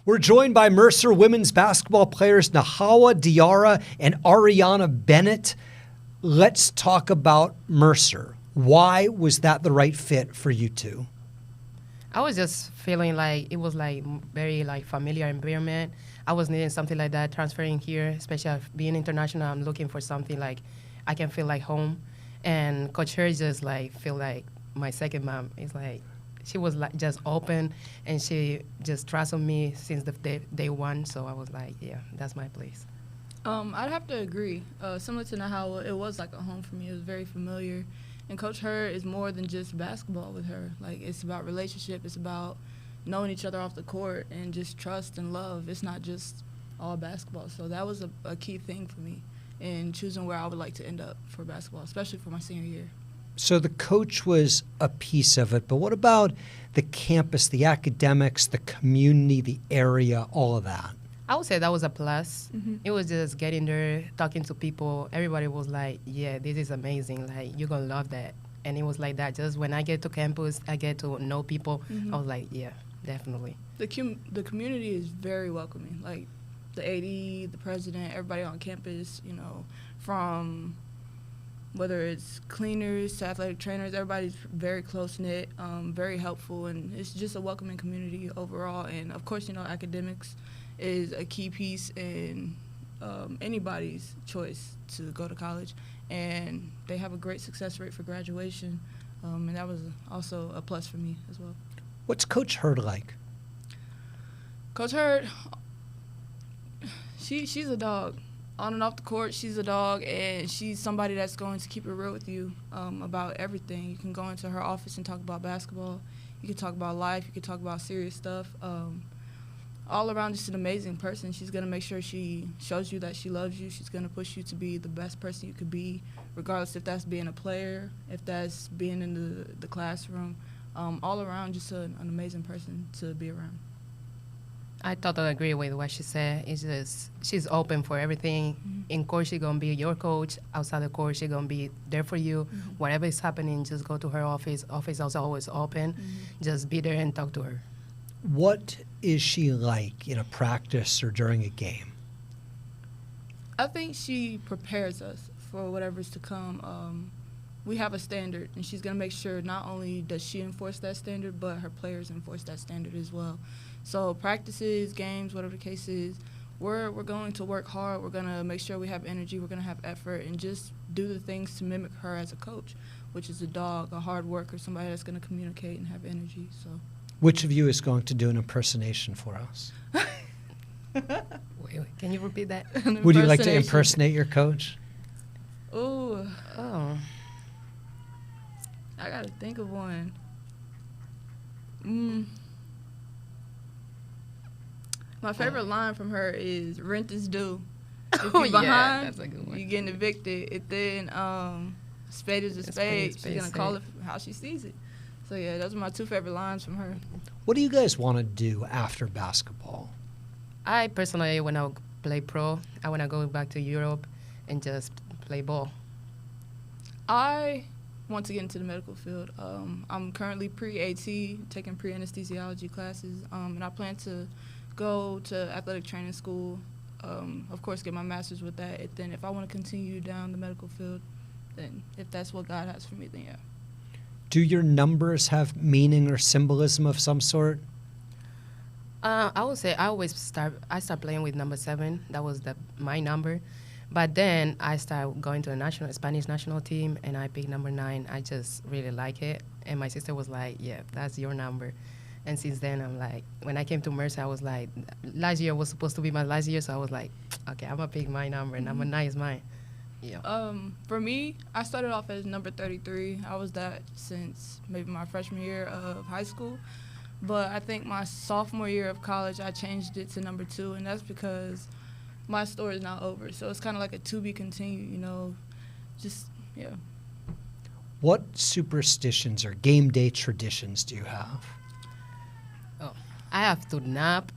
We're joined by Mercer women's basketball players Nahawa, Diarra, and Ariana Bennett. Let's talk about Mercer. Why was that the right fit for you two? I was just feeling like it was like very like familiar environment. I was needing something like that, transferring here, especially being international. I'm looking for something like I can feel like home. And Coach Her just like feel like my second mom. It's like she was like just open and she just trusted me since the day one. So I was like, yeah, that's my place. I'd have to agree. Similar to Nahawa, it was like a home for me. It was very familiar. And Coach Her is more than just basketball with her. Like, it's about relationship. It's about knowing each other off the court and just trust and love. It's not just all basketball. So that was a key thing for me in choosing where I would like to end up for basketball, especially for my senior year. So the coach was a piece of it, but what about the campus, the academics, the community, the area, all of that? I would say that was a plus. Mm-hmm. It was just getting there, talking to people. Everybody was like, yeah, this is amazing. Like, you're going to love that. And it was like that. Just when I get to campus, I get to know people. Mm-hmm. I was like, yeah, definitely. The community is very welcoming. Like, the AD, the president, everybody on campus, you know, from whether it's cleaners to athletic trainers, everybody's very close-knit, very helpful, and it's just a welcoming community overall. And, of course, you know, academics is a key piece in anybody's choice to go to college. And they have a great success rate for graduation, and that was also a plus for me as well. What's Coach Hurd like? Coach Hurd, she's a dog. On and off the court, she's a dog, and she's somebody that's going to keep it real with you about everything. You can go into her office and talk about basketball. You can talk about life. You can talk about serious stuff. All around, just an amazing person. She's going to make sure she shows you that she loves you. She's going to push you to be the best person you could be, regardless if that's being a player, if that's being in the classroom. All around, just an amazing person to be around. I totally agree with what she said. It's just she's open for everything. Mm-hmm. In court, she's going to be your coach. Outside the court, she's going to be there for you. Mm-hmm. Whatever is happening, just go to her office. Office is always open. Mm-hmm. Just be there and talk to her. What is she like in a practice or during a game? I think she prepares us for whatever's to come. We have a standard, and she's going to make sure not only does she enforce that standard, but her players enforce that standard as well. So practices, games, whatever the case is, we're going to work hard. We're going to make sure we have energy. We're going to have effort and just do the things to mimic her as a coach, which is a dog, a hard worker, somebody that's going to communicate and have energy. So, which of you is going to do an impersonation for us? Wait, can you repeat that? Would you like to impersonate your coach? Ooh, Oh. I got to think of one. My favorite line from her is "Rent is due." If you're behind, yeah, that's a good one. you're getting evicted. If then spade is a spade, she's gonna call it how she sees it. So yeah, those are my two favorite lines from her. What do you guys want to do after basketball? I personally, when I play pro, I want to go back to Europe and just play ball. I want to get into the medical field. I'm currently pre-AT, taking pre-anesthesiology classes, and I plan to go to athletic training school, of course get my master's with that. And then if I want to continue down the medical field, then if that's what God has for me, then yeah. Do your numbers have meaning or symbolism of some sort? I would say I start playing with number 7. That was my number. But then I started going to the Spanish national team, and I picked number 9. I just really like it. And my sister was like, yeah, that's your number. And since then, I'm like, when I came to Mercer, I was like, last year was supposed to be my last year, so I was like, okay, I'm going to pick my number. Number 9 is mine. Yeah. For me, I started off as number 33. I was that since maybe my freshman year of high school. But I think my sophomore year of college, I changed it to number 2, and that's because my story is now over. So it's kind of like a to be continued, you know, just, yeah. What superstitions or game day traditions do you have? Oh, I have to nap.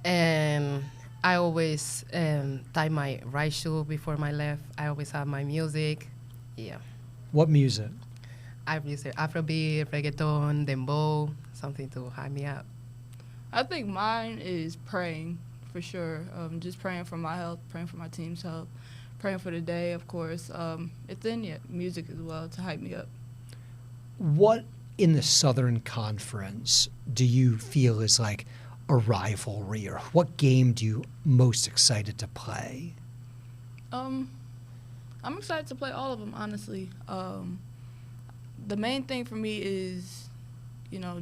And I always tie my right shoe before my left. I always have my music. Yeah. What music? I use Afrobeat, reggaeton, dembow, something to hype me up. I think mine is praying, for sure. Just praying for my health, praying for my team's health, praying for the day, of course. And then, music as well to hype me up. What in the Southern Conference do you feel is like a rivalry, or what game do you most excited to play? I'm excited to play all of them, honestly. The main thing for me is,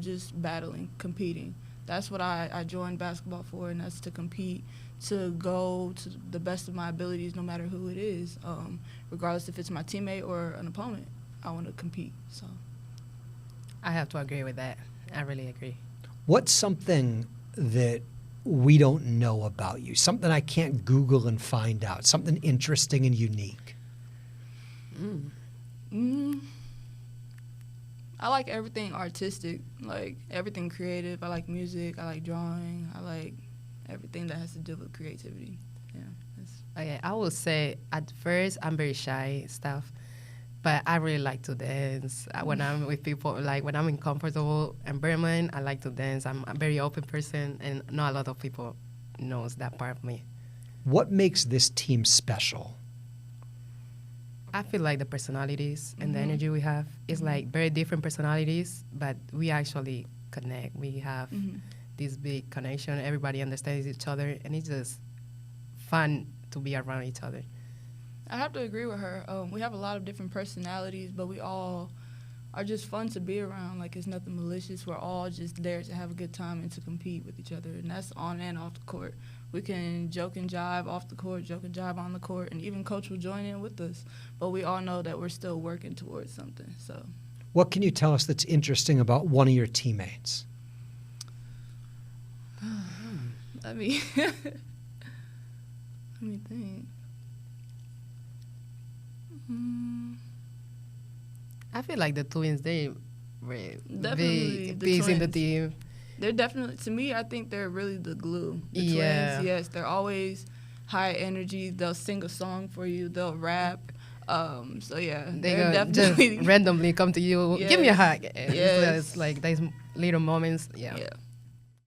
just battling, competing. That's what I joined basketball for, and that's to compete, to go to the best of my abilities no matter who it is, regardless if it's my teammate or an opponent. I want to compete, so. I have to agree with that. I really agree. What's something that we don't know about you? Something I can't Google and find out? Something interesting and unique? I like everything artistic, like everything creative. I like music. I like drawing. I like everything that has to do with creativity. Yeah. Okay, I would say at first I'm very shy stuff, but I really like to dance. When I'm with people, like when I'm in comfortable environment, I like to dance. I'm a very open person, and not a lot of people knows that part of me. What makes this team special? I feel like the personalities and the energy we have is like very different personalities, but we actually connect. We have this big connection. Everybody understands each other, and it's just fun to be around each other. I have to agree with her. We have a lot of different personalities, but we all are just fun to be around. Like, it's nothing malicious. We're all just there to have a good time and to compete with each other, and that's on and off the court. We can joke and jive off the court, joke and jive on the court, and even coach will join in with us. But we all know that we're still working towards something. So, what can you tell us that's interesting about one of your teammates? let me think. I feel like the twins, they were Definitely big the piece in the twins. team. They're definitely, to me, I think they're really the glue. The Yeah. twins, yes, they're always high energy. They'll sing a song for you. They'll rap. So yeah, They they're go definitely just randomly come to you, give me a hug. Yes. It's like these little moments. Yeah. yeah.